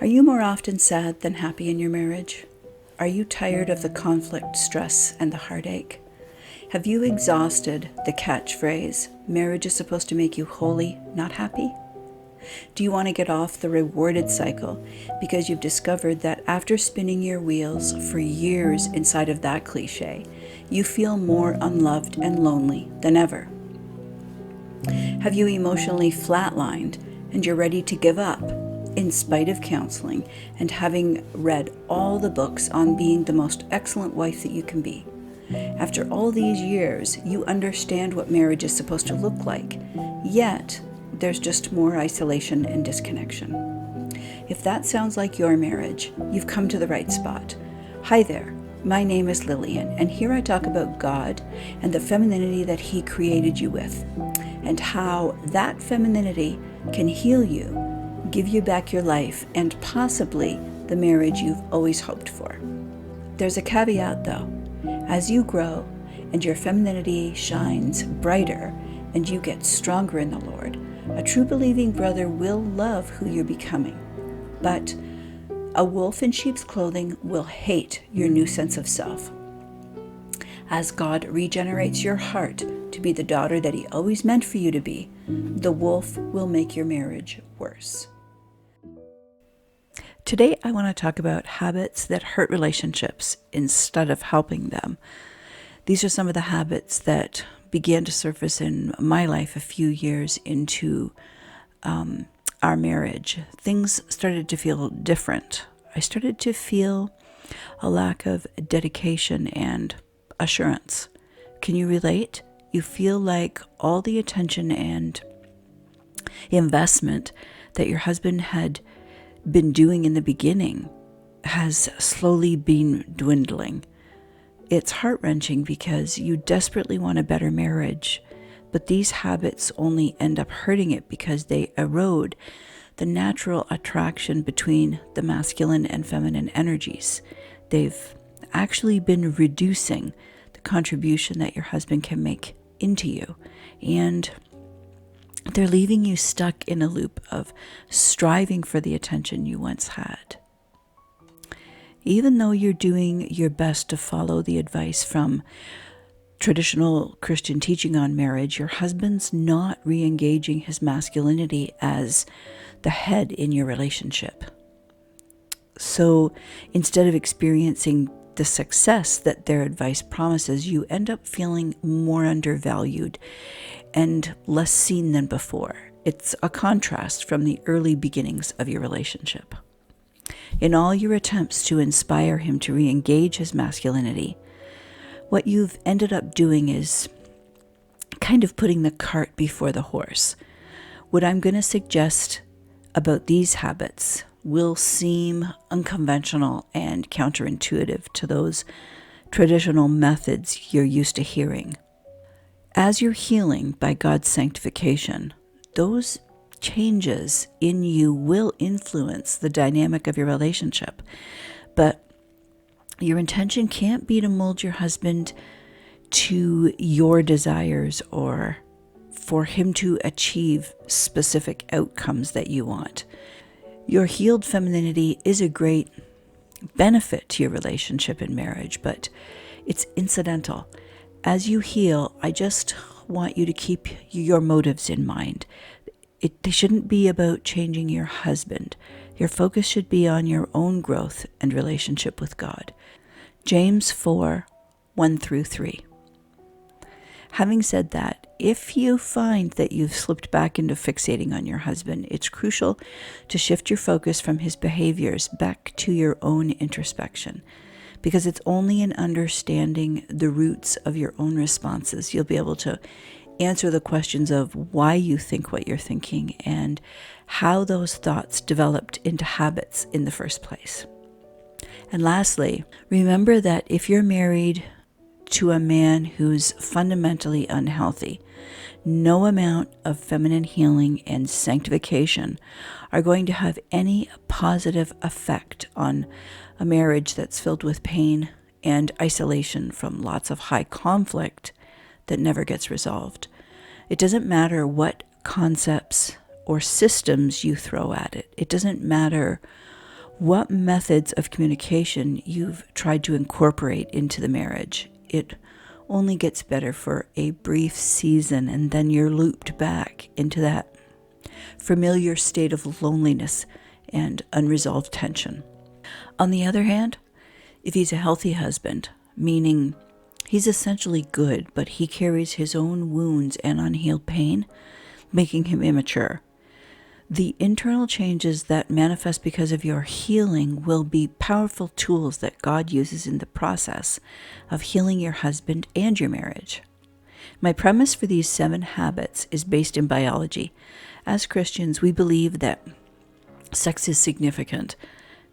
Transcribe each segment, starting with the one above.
Are you more often sad than happy in your marriage? Are you tired of the conflict, stress, and the heartache? Have you exhausted the catchphrase, marriage is supposed to make you holy, not happy? Do you want to get off the rewarded cycle because you've discovered that after spinning your wheels for years inside of that cliche, you feel more unloved and lonely than ever? Have you emotionally flatlined and you're ready to give up, in spite of counseling and having read all the books on being the most excellent wife that you can be? After all these years, you understand what marriage is supposed to look like, yet there's just more isolation and disconnection. If that sounds like your marriage, you've come to the right spot. Hi there, my name is Lillian, and here I talk about God and the femininity that He created you with, and how that femininity can heal you, give you back your life, and possibly the marriage you've always hoped for. There's a caveat though. As you grow and your femininity shines brighter and you get stronger in the Lord, a true believing brother will love who you're becoming. But a wolf in sheep's clothing will hate your new sense of self. As God regenerates your heart to be the daughter that He always meant for you to be, the wolf will make your marriage worse. Today, I want to talk about habits that hurt relationships instead of helping them. These are some of the habits that began to surface in my life a few years into our marriage. Things started to feel different. I started to feel a lack of dedication and assurance. Can you relate? You feel like all the attention and investment that your husband had been doing in the beginning has slowly been dwindling. It's heart-wrenching because you desperately want a better marriage, but these habits only end up hurting it because they erode the natural attraction between the masculine and feminine energies. They've actually been reducing the contribution that your husband can make into you, and they're leaving you stuck in a loop of striving for the attention you once had. Even though you're doing your best to follow the advice from traditional Christian teaching on marriage, your husband's not re-engaging his masculinity as the head in your relationship. So instead of experiencing the success that their advice promises, you end up feeling more undervalued and less seen than before. It's a contrast from the early beginnings of your relationship. In all your attempts to inspire him to re-engage his masculinity, what you've ended up doing is kind of putting the cart before the horse. What I'm going to suggest about these habits will seem unconventional and counterintuitive to those traditional methods you're used to hearing. As you're healing by God's sanctification, those changes in you will influence the dynamic of your relationship. But your intention can't be to mold your husband to your desires or for him to achieve specific outcomes that you want. Your healed femininity is a great benefit to your relationship and marriage, but it's incidental. As you heal, I just want you to keep your motives in mind. They shouldn't be about changing your husband. Your focus should be on your own growth and relationship with God. James 4, 1-3. Having said that, if you find that you've slipped back into fixating on your husband, it's crucial to shift your focus from his behaviors back to your own introspection, because it's only in understanding the roots of your own responses you'll be able to answer the questions of why you think what you're thinking and how those thoughts developed into habits in the first place. And lastly, remember that if you're married to a man who's fundamentally unhealthy, no amount of feminine healing and sanctification are going to have any positive effect on a marriage that's filled with pain and isolation from lots of high conflict that never gets resolved. It doesn't matter what concepts or systems you throw at it. It doesn't matter what methods of communication you've tried to incorporate into the marriage. It only gets better for a brief season, and then you're looped back into that familiar state of loneliness and unresolved tension. On the other hand, if he's a healthy husband, meaning he's essentially good, but he carries his own wounds and unhealed pain, making him immature, the internal changes that manifest because of your healing will be powerful tools that God uses in the process of healing your husband and your marriage. My premise for these 7 habits is based in biology. As Christians, we believe that sex is significant.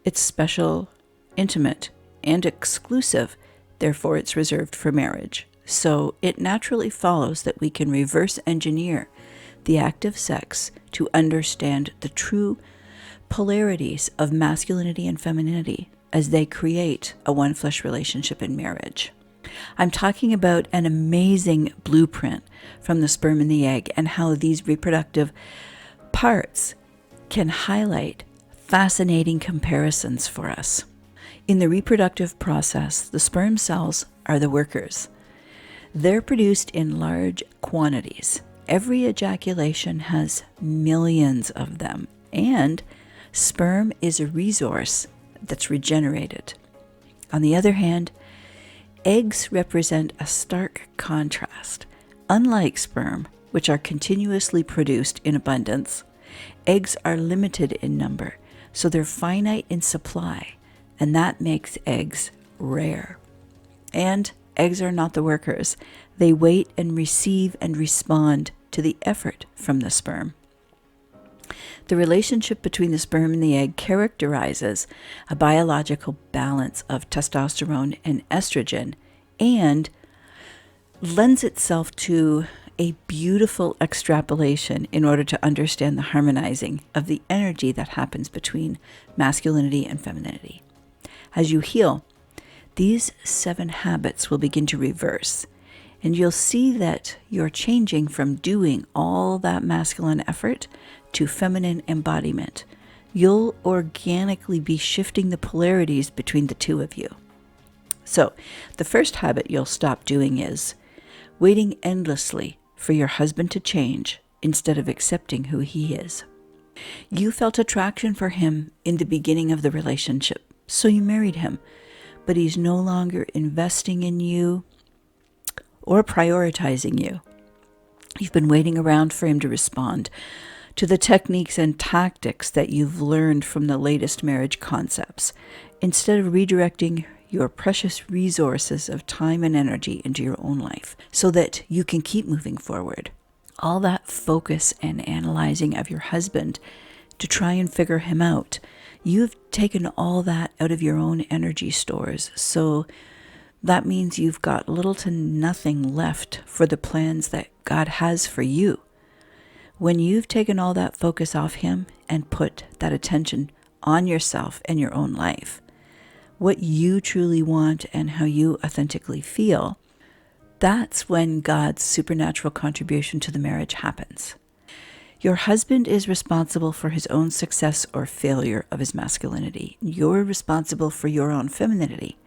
It's special, intimate, and exclusive. Therefore, it's reserved for marriage. So it naturally follows that we can reverse engineer the act of sex to understand the true polarities of masculinity and femininity as they create a one-flesh relationship in marriage. I'm talking about an amazing blueprint from the sperm and the egg and how these reproductive parts can highlight fascinating comparisons for us. In the reproductive process, the sperm cells are the workers. They're produced in large quantities. Every ejaculation has millions of them, and sperm is a resource that's regenerated. On the other hand, eggs represent a stark contrast. Unlike sperm, which are continuously produced in abundance, eggs are limited in number, so they're finite in supply, and that makes eggs rare. And eggs are not the workers. They wait and receive and respond to the effort from the sperm. The relationship between the sperm and the egg characterizes a biological balance of testosterone and estrogen and lends itself to a beautiful extrapolation in order to understand the harmonizing of the energy that happens between masculinity and femininity. As you heal, these 7 habits will begin to reverse, and you'll see that you're changing from doing all that masculine effort to feminine embodiment. You'll organically be shifting the polarities between the two of you. So, the first habit you'll stop doing is waiting endlessly for your husband to change instead of accepting who he is. You felt attraction for him in the beginning of the relationship, so you married him, but he's no longer investing in you or prioritizing you. You've been waiting around for him to respond to the techniques and tactics that you've learned from the latest marriage concepts, instead of redirecting your precious resources of time and energy into your own life so that you can keep moving forward. All that focus and analyzing of your husband to try and figure him out, you've taken all that out of your own energy stores. So that means you've got little to nothing left for the plans that God has for you. When you've taken all that focus off him and put that attention on yourself and your own life, what you truly want and how you authentically feel, that's when God's supernatural contribution to the marriage happens. Your husband is responsible for his own success or failure of his masculinity. You're responsible for your own femininity.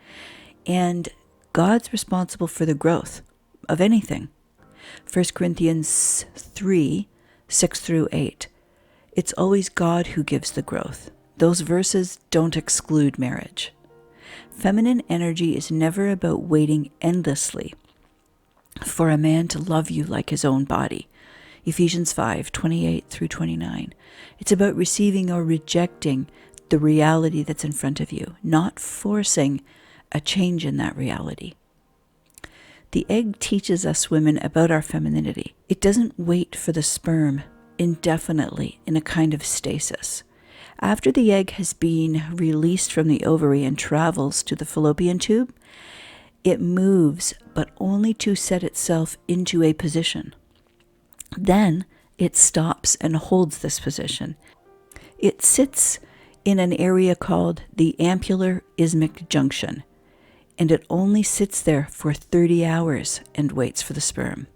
And God's responsible for the growth of anything. 1 Corinthians 3, 6 through 8. It's always God who gives the growth. Those verses don't exclude marriage. Feminine energy is never about waiting endlessly for a man to love you like his own body. Ephesians 5, 28 through 29. It's about receiving or rejecting the reality that's in front of you, not forcing a change in that reality. The egg teaches us women about our femininity. It doesn't wait for the sperm indefinitely in a kind of stasis. After the egg has been released from the ovary and travels to the fallopian tube, it moves, but only to set itself into a position. Then it stops and holds this position. It sits in an area called the ampular isthmic junction, and it only sits there for 30 hours and waits for the sperm.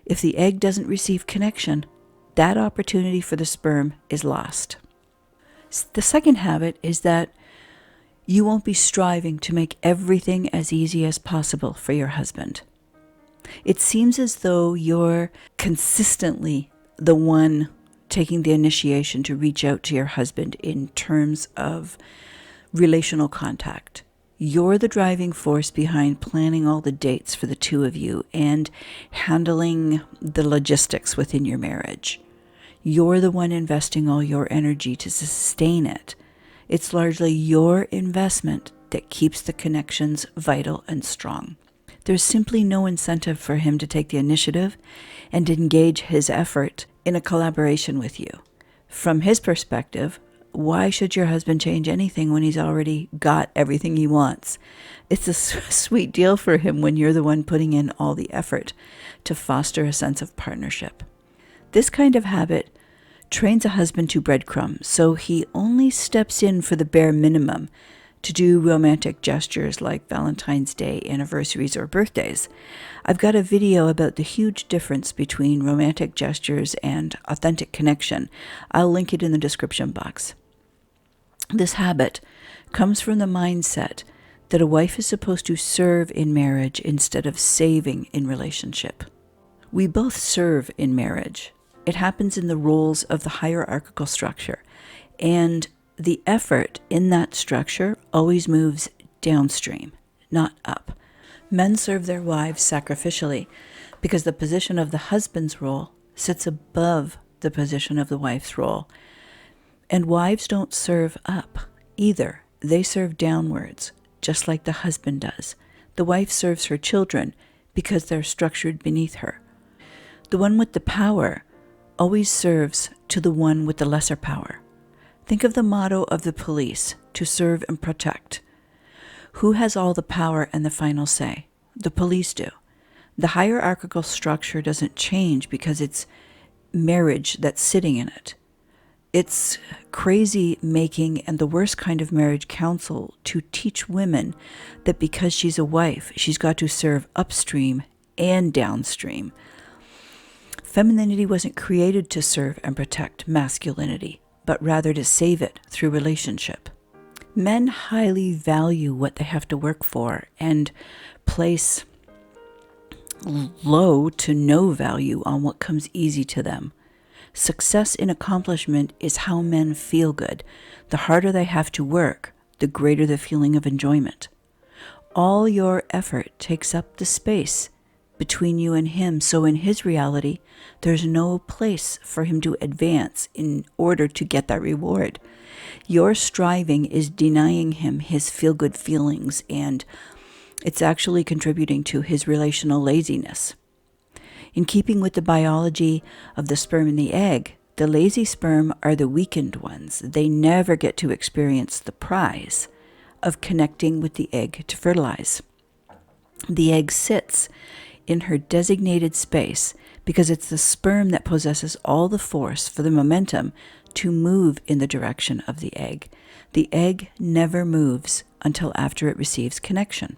If the egg doesn't receive connection, that opportunity for the sperm is lost. The second habit is that you won't be striving to make everything as easy as possible for your husband. It seems as though you're consistently the one taking the initiation to reach out to your husband in terms of relational contact. You're the driving force behind planning all the dates for the two of you and handling the logistics within your marriage. You're the one investing all your energy to sustain it. It's largely your investment that keeps the connections vital and strong. There's simply no incentive for him to take the initiative and engage his effort in a collaboration with you. From his perspective, why should your husband change anything when he's already got everything he wants? It's a sweet deal for him when you're the one putting in all the effort to foster a sense of partnership. This kind of habit trains a husband to breadcrumb, so he only steps in for the bare minimum to do romantic gestures like Valentine's Day, anniversaries, or birthdays. I've got a video about the huge difference between romantic gestures and authentic connection. I'll link it in the description box. This habit comes from the mindset that a wife is supposed to serve in marriage instead of saving in relationship. We both serve in marriage. It happens in the roles of the hierarchical structure, and the effort in that structure always moves downstream, not up. Men serve their wives sacrificially because the position of the husband's role sits above the position of the wife's role. And wives don't serve up either. They serve downwards, just like the husband does. The wife serves her children because they're structured beneath her. The one with the power always serves to the one with the lesser power. Think of the motto of the police, to serve and protect. Who has all the power and the final say? The police do. The hierarchical structure doesn't change because it's marriage that's sitting in it. It's crazy making and the worst kind of marriage counsel to teach women that because she's a wife, she's got to serve upstream and downstream. Femininity wasn't created to serve and protect masculinity, but rather to save it through relationship. Men highly value what they have to work for and place low to no value on what comes easy to them. Success in accomplishment is how men feel good. The harder they have to work, the greater the feeling of enjoyment. All your effort takes up the space between you and him, so in his reality, there's no place for him to advance in order to get that reward. Your striving is denying him his feel-good feelings, and it's actually contributing to his relational laziness. In keeping with the biology of the sperm and the egg, the lazy sperm are the weakened ones. They never get to experience the prize of connecting with the egg to fertilize. The egg sits in her designated space because it's the sperm that possesses all the force for the momentum to move in the direction of the egg. The egg never moves until after it receives connection.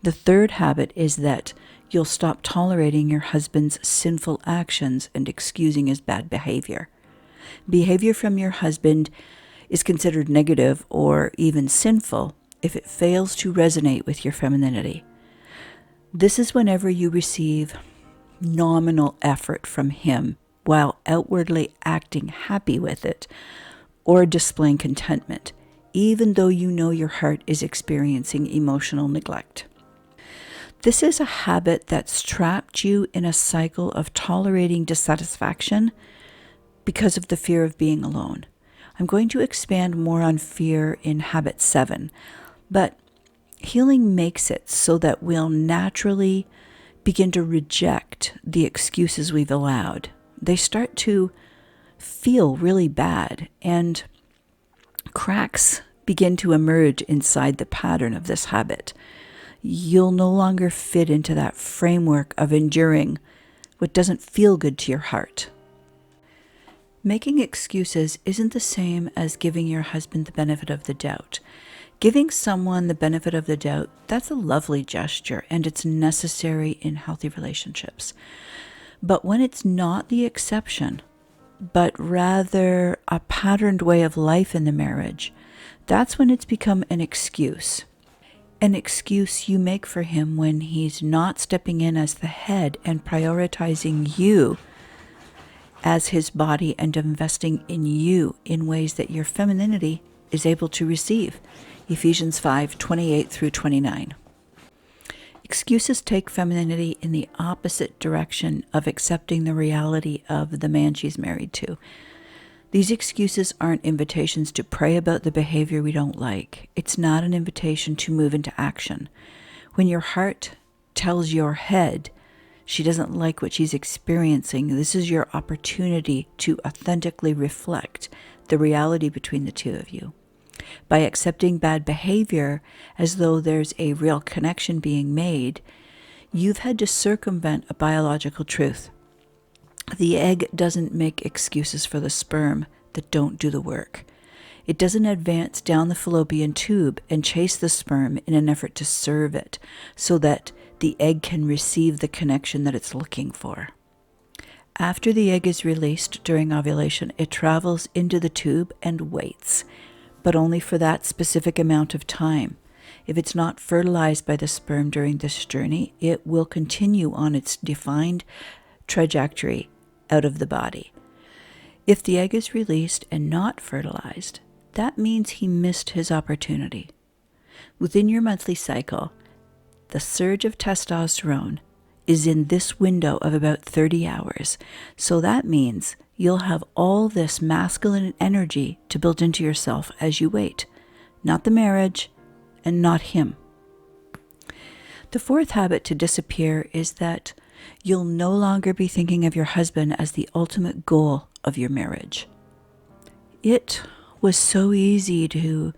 The third habit is that you'll stop tolerating your husband's sinful actions and excusing his bad behavior. Behavior from your husband is considered negative or even sinful if it fails to resonate with your femininity. This is whenever you receive nominal effort from him while outwardly acting happy with it or displaying contentment, even though you know your heart is experiencing emotional neglect. This is a habit that's trapped you in a cycle of tolerating dissatisfaction because of the fear of being alone. I'm going to expand more on fear in habit 7, but healing makes it so that we'll naturally begin to reject the excuses we've allowed. They start to feel really bad, and cracks begin to emerge inside the pattern of this habit. You'll no longer fit into that framework of enduring what doesn't feel good to your heart. Making excuses isn't the same as giving your husband the benefit of the doubt. Giving someone the benefit of the doubt, that's a lovely gesture, and it's necessary in healthy relationships. But when it's not the exception, but rather a patterned way of life in the marriage, that's when it's become an excuse. An excuse you make for him when he's not stepping in as the head and prioritizing you as his body and investing in you in ways that your femininity is able to receive. Ephesians 5:28 through 29. Excuses take femininity in the opposite direction of accepting the reality of the man she's married to. These excuses aren't invitations to pray about the behavior we don't like. It's not an invitation to move into action. When your heart tells your head she doesn't like what she's experiencing, this is your opportunity to authentically reflect the reality between the two of you. By accepting bad behavior as though there's a real connection being made, you've had to circumvent a biological truth. The egg doesn't make excuses for the sperm that don't do the work. It doesn't advance down the fallopian tube and chase the sperm in an effort to serve it so that the egg can receive the connection that it's looking for. After the egg is released during ovulation, it travels into the tube and waits, but only for that specific amount of time. If it's not fertilized by the sperm during this journey, it will continue on its defined trajectory out of the body. If the egg is released and not fertilized, that means he missed his opportunity. Within your monthly cycle, the surge of testosterone is in this window of about 30 hours. So that means you'll have all this masculine energy to build into yourself as you wait, not the marriage and not him. The fourth habit to disappear is that you'll no longer be thinking of your husband as the ultimate goal of your marriage. It was so easy to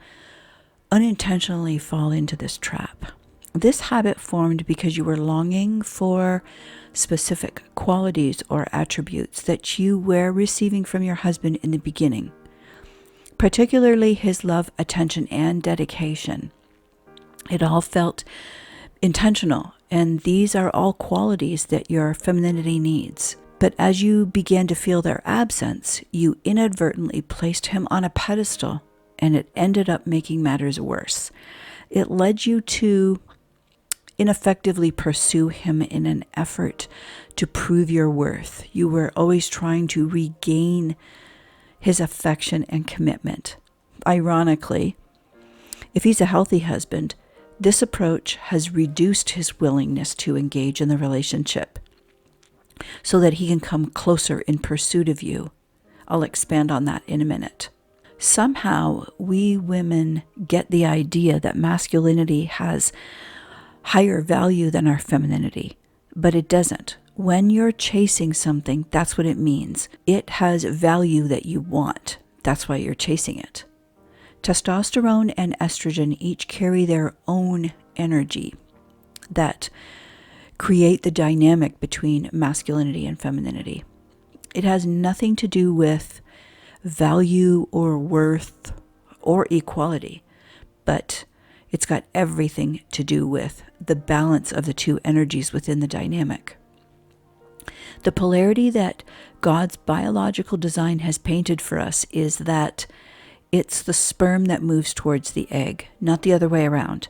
unintentionally fall into this trap. This habit formed because you were longing for specific qualities or attributes that you were receiving from your husband in the beginning, particularly his love, attention, and dedication. It all felt intentional, and these are all qualities that your femininity needs. But as you began to feel their absence, you inadvertently placed him on a pedestal, and it ended up making matters worse. It led you to ineffectively pursue him in an effort to prove your worth. You were always trying to regain his affection and commitment. Ironically, if he's a healthy husband, this approach has reduced his willingness to engage in the relationship so that he can come closer in pursuit of you. I'll expand on that in a minute. Somehow, we women get the idea that masculinity has higher value than our femininity, but it doesn't. When you're chasing something, that's what it means. It has value that you want. That's why you're chasing it. Testosterone and estrogen each carry their own energy that create the dynamic between masculinity and femininity. It has nothing to do with value or worth or equality, but it's got everything to do with the balance of the two energies within the dynamic. The polarity that God's biological design has painted for us is that it's the sperm that moves towards the egg, not the other way around.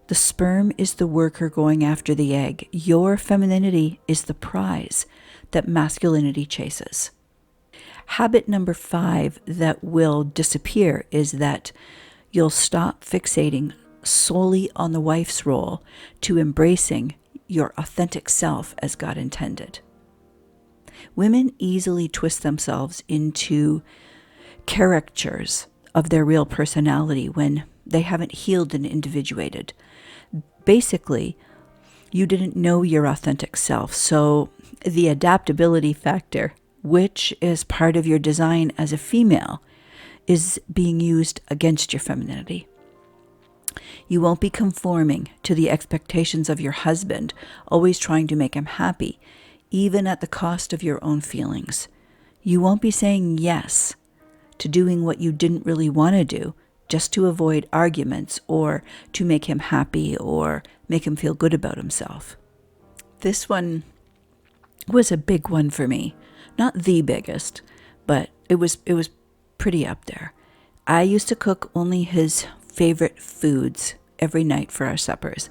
The sperm is the worker going after the egg. Your femininity is the prize that masculinity chases. Habit number 5 that will disappear is that you'll stop fixating solely on the wife's role to embracing your authentic self as God intended. Women easily twist themselves into caricatures of their real personality when they haven't healed and individuated. Basically, you didn't know your authentic self, so the adaptability factor, which is part of your design as a female, is being used against your femininity. You won't be conforming to the expectations of your husband, always trying to make him happy, even at the cost of your own feelings. You won't be saying yes to doing what you didn't really want to do just to avoid arguments or to make him happy or make him feel good about himself. This one was a big one for me. Not the biggest, but it was pretty up there. I used to cook only his favorite foods every night for our suppers.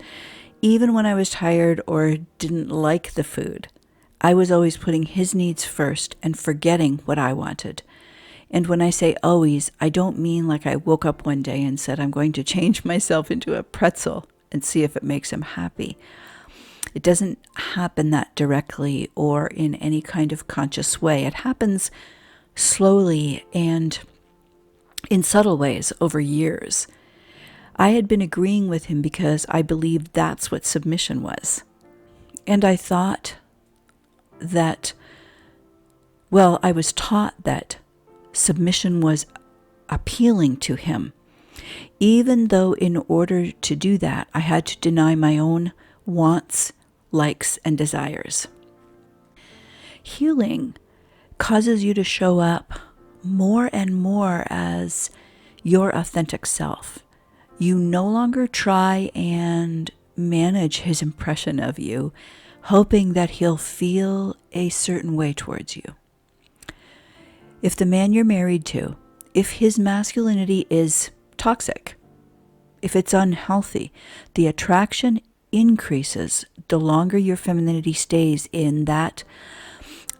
Even when I was tired or didn't like the food, I was always putting his needs first and forgetting what I wanted. And when I say always, I don't mean like I woke up one day and said, I'm going to change myself into a pretzel and see if it makes him happy. It doesn't happen that directly or in any kind of conscious way. It happens slowly and in subtle ways over years. I had been agreeing with him because I believed that's what submission was. And I thought that, I was taught that submission was appealing to him, even though in order to do that, I had to deny my own wants, likes, and desires. Healing causes you to show up more and more as your authentic self. You no longer try and manage his impression of you, hoping that he'll feel a certain way towards you. If the man you're married to, if his masculinity is toxic, if it's unhealthy, the attraction increases the longer your femininity stays in that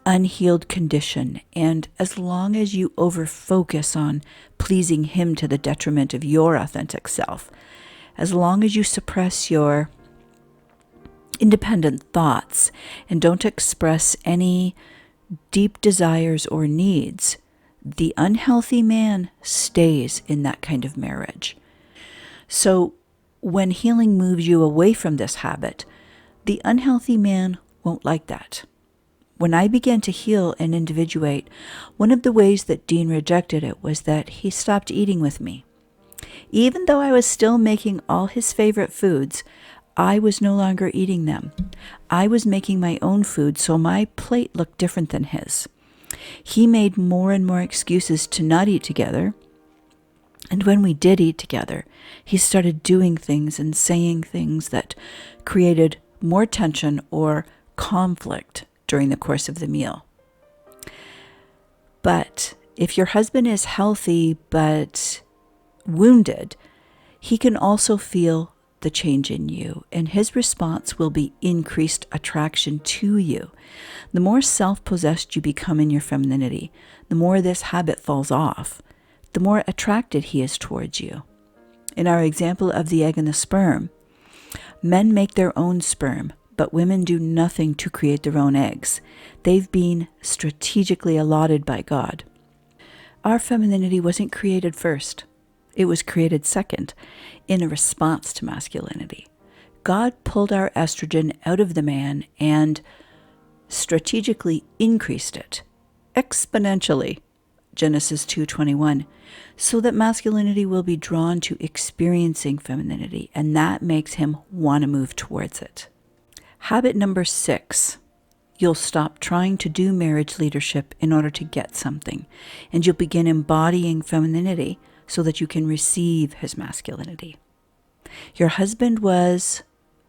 unhealed condition. And as long as you over-focus on pleasing him to the detriment of your authentic self, as long as you suppress your independent thoughts and don't express any deep desires or needs, the unhealthy man stays in that kind of marriage. So when healing moves you away from this habit, the unhealthy man won't like that. When I began to heal and individuate, one of the ways that Dean rejected it was that he stopped eating with me. Even though I was still making all his favorite foods, I was no longer eating them. I was making my own food, so my plate looked different than his. He made more and more excuses to not eat together. And when we did eat together, he started doing things and saying things that created more tension or conflict during the course of the meal. But if your husband is healthy but wounded, he can also feel the change in you, and his response will be increased attraction to you. The more self-possessed you become in your femininity, the more this habit falls off, the more attracted he is towards you. In our example of the egg and the sperm, men make their own sperm, but women do nothing to create their own eggs. They've been strategically allotted by God. Our femininity wasn't created first. It was created second, in a response to masculinity. God pulled our estrogen out of the man and strategically increased it, exponentially, Genesis 2:21, so that masculinity will be drawn to experiencing femininity, and that makes him want to move towards it. Habit number 6, you'll stop trying to do marriage leadership in order to get something, and you'll begin embodying femininity so that you can receive his masculinity. Your husband was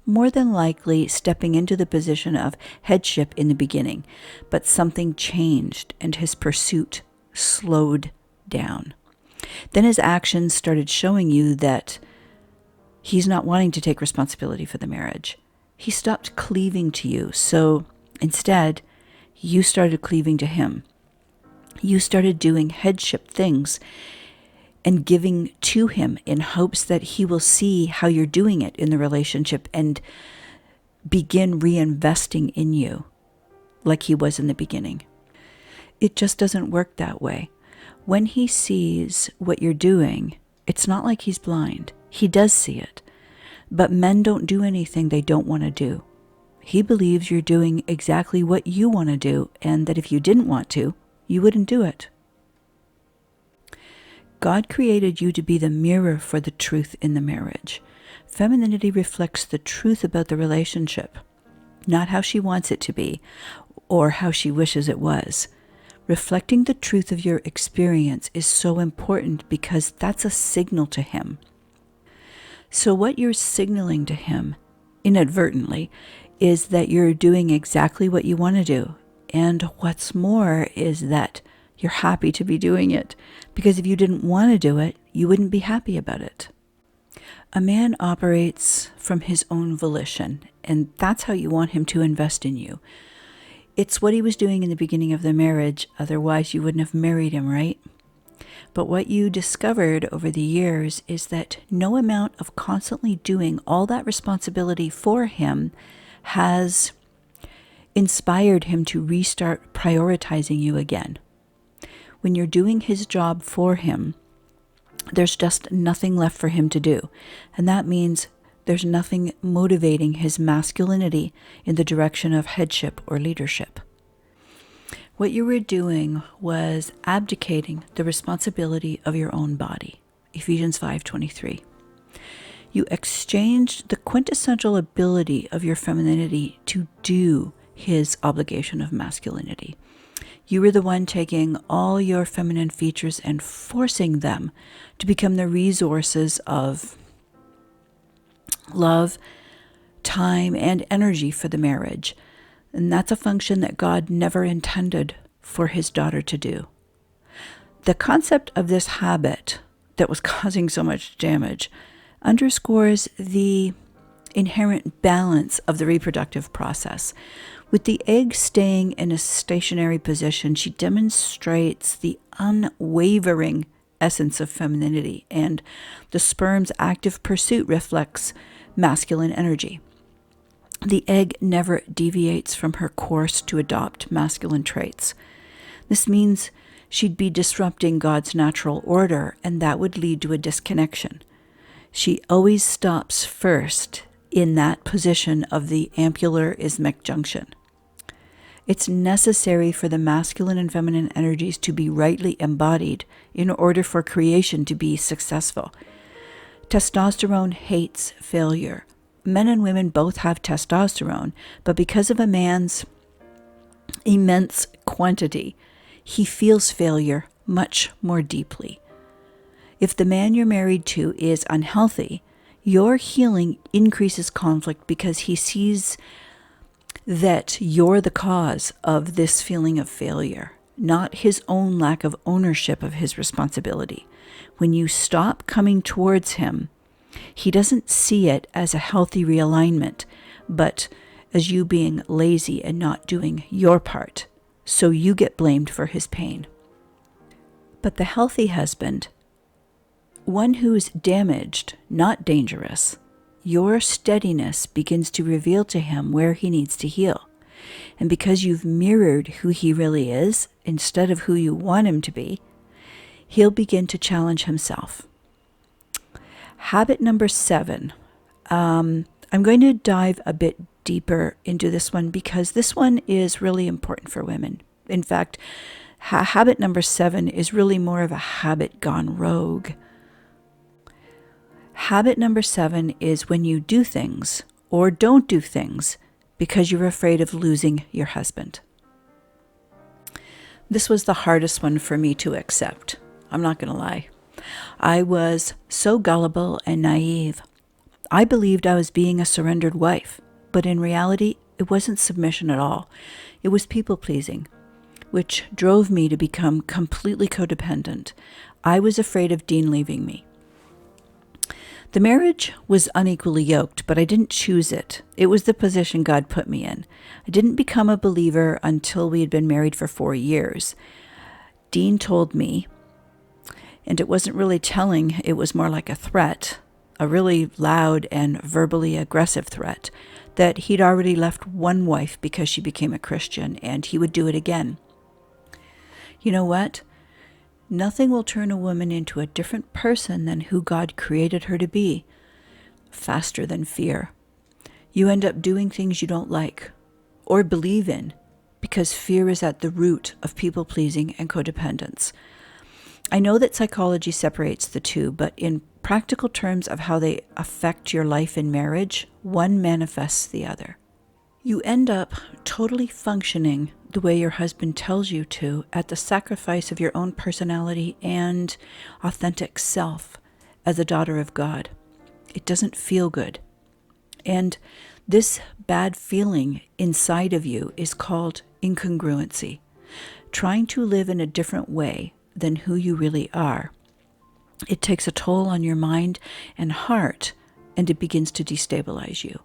more than likely stepping into the position of headship in the beginning, but something changed and his pursuit slowed down. Then his actions started showing you that he's not wanting to take responsibility for the marriage. He stopped cleaving to you, so instead, you started cleaving to him. You started doing headship things and giving to him in hopes that he will see how you're doing it in the relationship and begin reinvesting in you like he was in the beginning. It just doesn't work that way. When he sees what you're doing, it's not like he's blind. He does see it. But men don't do anything they don't want to do. He believes you're doing exactly what you want to do, and that if you didn't want to, you wouldn't do it. God created you to be the mirror for the truth in the marriage. Femininity reflects the truth about the relationship, not how she wants it to be or how she wishes it was. Reflecting the truth of your experience is so important because that's a signal to him. So what you're signaling to him, inadvertently, is that you're doing exactly what you want to do. And what's more is that You're happy to be doing it, because if you didn't want to do it, you wouldn't be happy about it. A man operates from his own volition, and that's how you want him to invest in you. It's what he was doing in the beginning of the marriage, otherwise you wouldn't have married him, right? But what you discovered over the years is that no amount of constantly doing all that responsibility for him has inspired him to restart prioritizing you again. When you're doing his job for him, there's just nothing left for him to do. And that means there's nothing motivating his masculinity in the direction of headship or leadership. What you were doing was abdicating the responsibility of your own body. Ephesians 5:23. You exchanged the quintessential ability of your femininity to do his obligation of masculinity. You were the one taking all your feminine features and forcing them to become the resources of love, time, and energy for the marriage. And that's a function that God never intended for his daughter to do. The concept of this habit that was causing so much damage underscores the inherent balance of the reproductive process. With the egg staying in a stationary position, she demonstrates the unwavering essence of femininity, and the sperm's active pursuit reflects masculine energy. The egg never deviates from her course to adopt masculine traits. This means she'd be disrupting God's natural order, and that would lead to a disconnection. She always stops first in that position of the ampular ismic junction. It's necessary for the masculine and feminine energies to be rightly embodied in order for creation to be successful. Testosterone hates failure. Men and women both have testosterone, but because of a man's immense quantity, he feels failure much more deeply. If the man you're married to is unhealthy, your healing increases conflict because he sees that you're the cause of this feeling of failure, not his own lack of ownership of his responsibility. When you stop coming towards him, he doesn't see it as a healthy realignment, but as you being lazy and not doing your part, so you get blamed for his pain. But the healthy husband, one who's damaged, not dangerous, your steadiness begins to reveal to him where he needs to heal. And because you've mirrored who he really is instead of who you want him to be, he'll begin to challenge himself. Habit number 7. I'm going to dive a bit deeper into this one because this one is really important for women. In fact, habit number 7 is really more of a habit gone rogue. Habit number 7 is when you do things or don't do things because you're afraid of losing your husband. This was the hardest one for me to accept. I'm not going to lie. I was so gullible and naive. I believed I was being a surrendered wife, but in reality, it wasn't submission at all. It was people-pleasing, which drove me to become completely codependent. I was afraid of Dean leaving me. The marriage was unequally yoked, but I didn't choose it. It was the position God put me in. I didn't become a believer until we had been married for 4 years. Dean told me, and it wasn't really telling, it was more like a threat, a really loud and verbally aggressive threat, that he'd already left one wife because she became a Christian, and he would do it again. You know what? Nothing will turn a woman into a different person than who God created her to be, faster than fear. You end up doing things you don't like or believe in because fear is at the root of people-pleasing and codependence. I know that psychology separates the two, but in practical terms of how they affect your life in marriage, one manifests the other. You end up totally functioning the way your husband tells you to at the sacrifice of your own personality and authentic self as a daughter of God. It doesn't feel good. And this bad feeling inside of you is called incongruency. trying to live in a different way than who you really are, it takes a toll on your mind and heart, and it begins to destabilize you.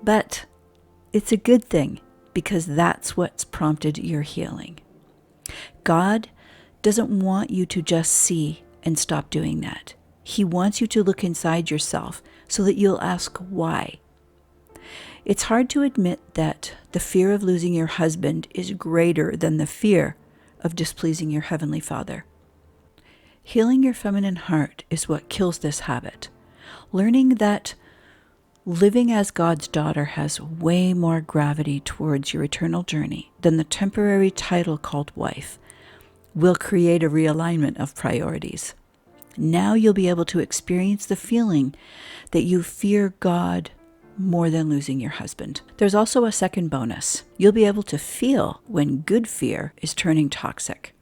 But it's a good thing, because that's what's prompted your healing. God doesn't want you to just see and stop doing that. He wants you to look inside yourself so that you'll ask why. It's hard to admit that the fear of losing your husband is greater than the fear of displeasing your Heavenly Father. Healing your feminine heart is what kills this habit. Learning that living as God's daughter has way more gravity towards your eternal journey than the temporary title called wife will create a realignment of priorities. Now you'll be able to experience the feeling that you fear God more than losing your husband. There's also a second bonus. You'll be able to feel when good fear is turning toxic.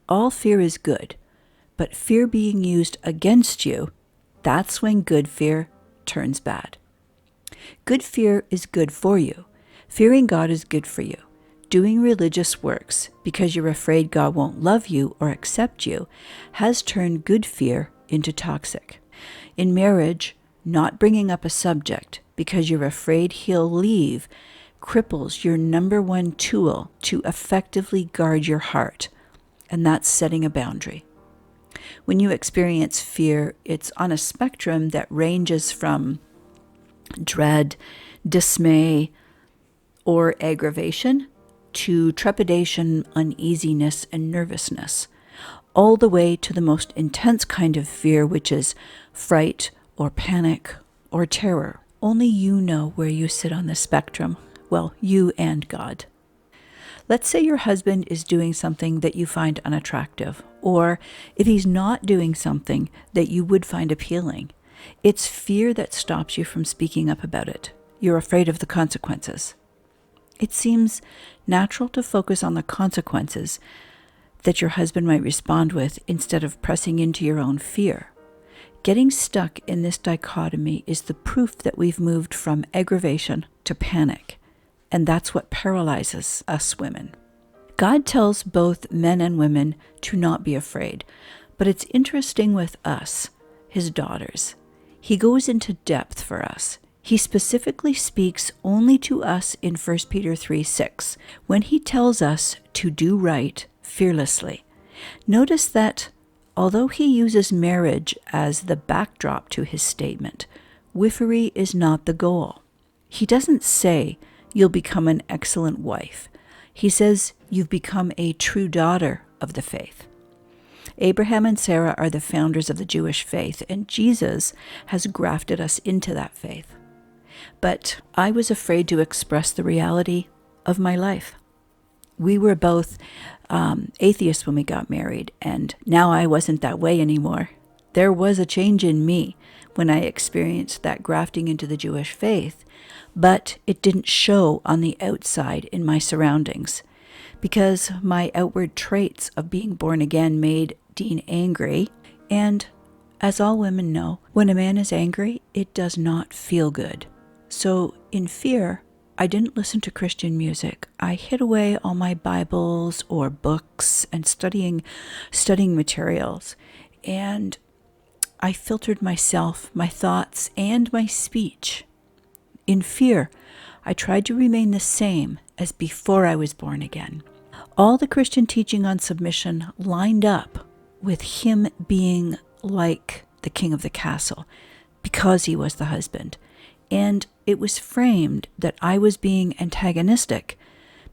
All fear is good, but fear being used against you, that's when good fear turns bad. Good fear is good for you. Fearing God is good for you. Doing religious works because you're afraid God won't love you or accept you has turned good fear into toxic. In marriage, not bringing up a subject because you're afraid he'll leave cripples your number one tool to effectively guard your heart, and that's setting a boundary. When you experience fear, it's on a spectrum that ranges from dread, dismay, or aggravation to trepidation, uneasiness, and nervousness, all the way to the most intense kind of fear, which is fright or panic or terror. Only you know where you sit on the spectrum. Well, you and God. Let's say your husband is doing something that you find unattractive, or if he's not doing something that you would find appealing. It's fear that stops you from speaking up about it. You're afraid of the consequences. It seems natural to focus on the consequences that your husband might respond with instead of pressing into your own fear. Getting stuck in this dichotomy is the proof that we've moved from aggravation to panic, and that's what paralyzes us women. God tells both men and women to not be afraid, but it's interesting with us, his daughters. He goes into depth for us. He specifically speaks only to us in 1 Peter 3:6, when he tells us to do right fearlessly. Notice that although he uses marriage as the backdrop to his statement, wiffery is not the goal. He doesn't say you'll become an excellent wife. He says you've become a true daughter of the faith. Abraham and Sarah are the founders of the Jewish faith, and Jesus has grafted us into that faith. But I was afraid to express the reality of my life. We were both atheists when we got married, and now I wasn't that way anymore. There was a change in me when I experienced that grafting into the Jewish faith, but it didn't show on the outside in my surroundings, because my outward traits of being born again made Dean angry, and as all women know, when a man is angry, it does not feel good. So in fear, I didn't listen to Christian music. I hid away all my Bibles or books and studying materials. And I filtered myself, my thoughts, and my speech. In fear, I tried to remain the same as before I was born again. All the Christian teaching on submission lined up with him being like the king of the castle because he was the husband. And it was framed that I was being antagonistic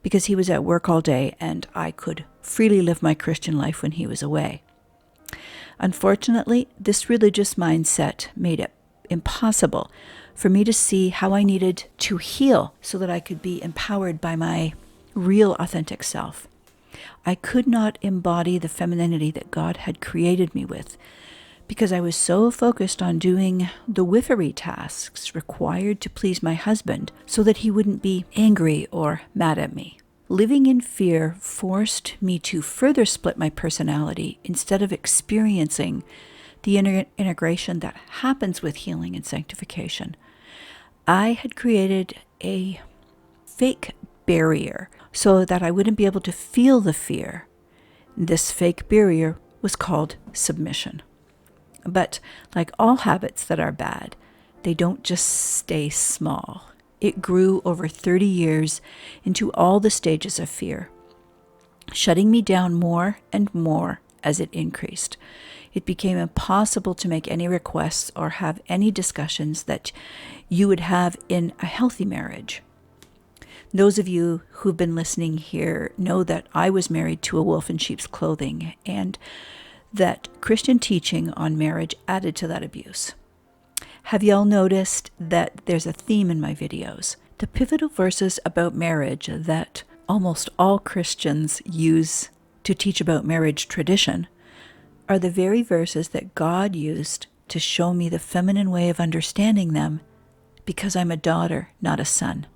because he was at work all day and I could freely live my Christian life when he was away. Unfortunately, this religious mindset made it impossible for me to see how I needed to heal so that I could be empowered by my real authentic self. I could not embody the femininity that God had created me with because I was so focused on doing the wiffery tasks required to please my husband so that he wouldn't be angry or mad at me. Living in fear forced me to further split my personality instead of experiencing the integration that happens with healing and sanctification. I had created a fake barrier so that I wouldn't be able to feel the fear This fake barrier was called submission. But like all habits that are bad, they don't just stay small. It grew over 30 years into all the stages of fear, shutting me down more and more as it increased. It became impossible to make any requests or have any discussions that you would have in a healthy marriage. Those of you who've been listening here know that I was married to a wolf in sheep's clothing, and that Christian teaching on marriage added to that abuse. Have y'all noticed that there's a theme in my videos? The pivotal verses about marriage that almost all Christians use to teach about marriage tradition are the very verses that God used to show me the feminine way of understanding them, because I'm a daughter, not a son.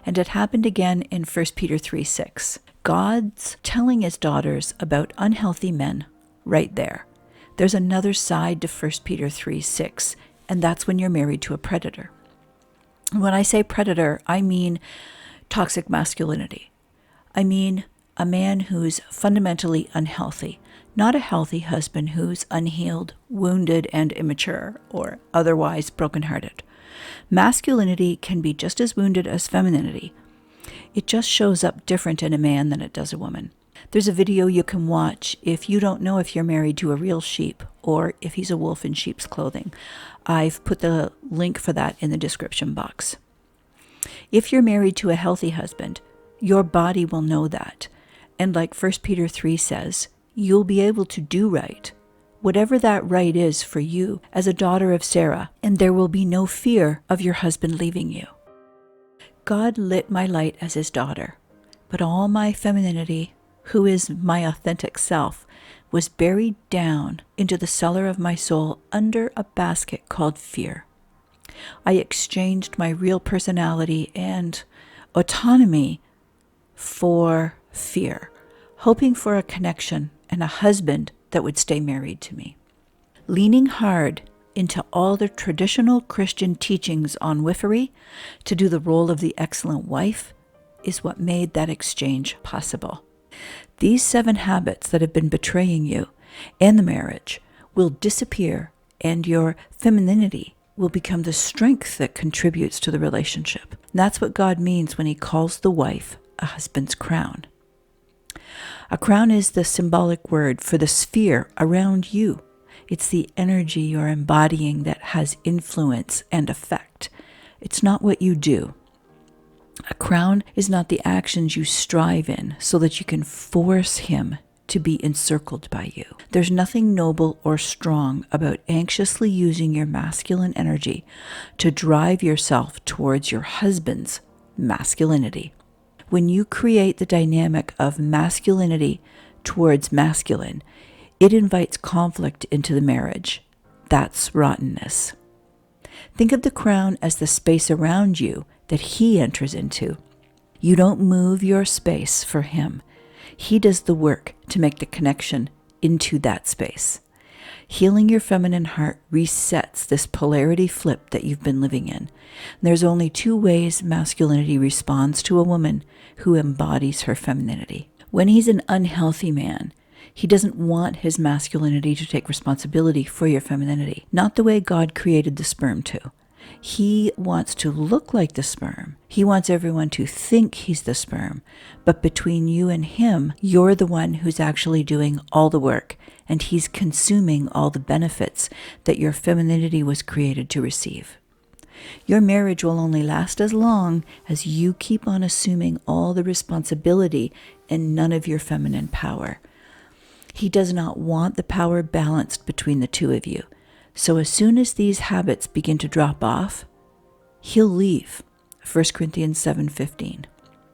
And it happened again in 1 Peter 3:6. God's telling his daughters about unhealthy men right there. There's another side to 1 Peter 3:6, and that's when you're married to a predator. When I say predator, I mean toxic masculinity. I mean a man who's fundamentally unhealthy, not a healthy husband who's unhealed, wounded, and immature, or otherwise brokenhearted. Masculinity can be just as wounded as femininity. It just shows up different in a man than it does a woman. There's a video you can watch if you don't know if you're married to a real sheep or if he's a wolf in sheep's clothing. I've put the link for that in the description box. If you're married to a healthy husband, your body will know that. And like 1 Peter 3 says, you'll be able to do right, whatever that right is for you as a daughter of Sarah, and there will be no fear of your husband leaving you. God lit my light as his daughter, but all my femininity, who is my authentic self, was buried down into the cellar of my soul under a basket called fear. I exchanged my real personality and autonomy for fear, hoping for a connection and a husband that would stay married to me. Leaning hard into all the traditional Christian teachings on wifery to do the role of the excellent wife is what made that exchange possible. These 7 habits that have been betraying you and the marriage will disappear, and your femininity will become the strength that contributes to the relationship. And that's what God means when he calls the wife a husband's crown. A crown is the symbolic word for the sphere around you. It's the energy you're embodying that has influence and effect. It's not what you do. A crown is not the actions you strive in so that you can force him to be encircled by you. There's nothing noble or strong about anxiously using your masculine energy to drive yourself towards your husband's masculinity. When you create the dynamic of masculinity towards masculine, it invites conflict into the marriage. That's rottenness. Think of the crown as the space around you that he enters into. You don't move your space for him. He does the work to make the connection into that space. Healing your feminine heart resets this polarity flip that you've been living in. There's only 2 ways masculinity responds to a woman who embodies her femininity. When he's an unhealthy man, he doesn't want his masculinity to take responsibility for your femininity, not the way God created the sperm to. He wants to look like the sperm. He wants everyone to think he's the sperm. But between you and him, you're the one who's actually doing all the work, and he's consuming all the benefits that your femininity was created to receive. Your marriage will only last as long as you keep on assuming all the responsibility and none of your feminine power. He does not want the power balanced between the 2 of you. So as soon as these habits begin to drop off, he'll leave. 1 Corinthians 7:15.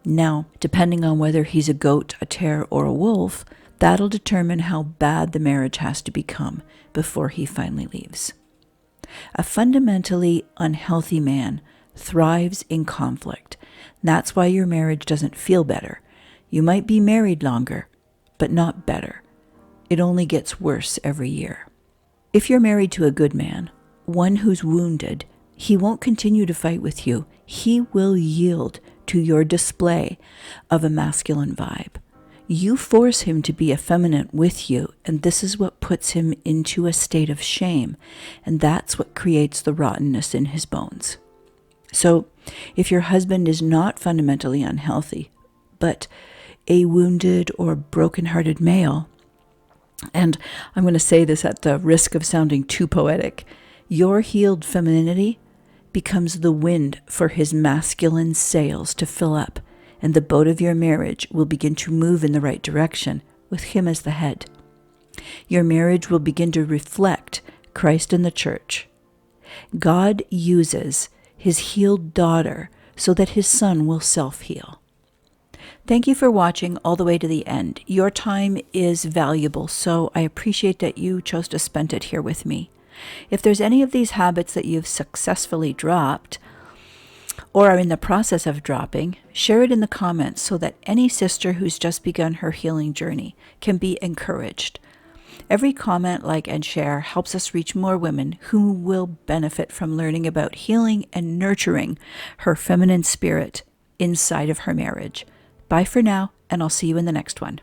Now, depending on whether he's a goat, a tare, or a wolf, that'll determine how bad the marriage has to become before he finally leaves. A fundamentally unhealthy man thrives in conflict. That's why your marriage doesn't feel better. You might be married longer, but not better. It only gets worse every year. If you're married to a good man, one who's wounded, he won't continue to fight with you. He will yield to your display of a masculine vibe. You force him to be effeminate with you, and this is what puts him into a state of shame, and that's what creates the rottenness in his bones. So, if your husband is not fundamentally unhealthy, but a wounded or broken-hearted male, and I'm going to say this at the risk of sounding too poetic, your healed femininity becomes the wind for his masculine sails to fill up, and the boat of your marriage will begin to move in the right direction with him as the head. Your marriage will begin to reflect Christ and the church. God uses his healed daughter so that his son will self-heal. Thank you for watching all the way to the end. Your time is valuable, so I appreciate that you chose to spend it here with me. If there's any of these habits that you've successfully dropped, or are in the process of dropping, share it in the comments so that any sister who's just begun her healing journey can be encouraged. Every comment, like, and share helps us reach more women who will benefit from learning about healing and nurturing her feminine spirit inside of her marriage. Bye for now, and I'll see you in the next one.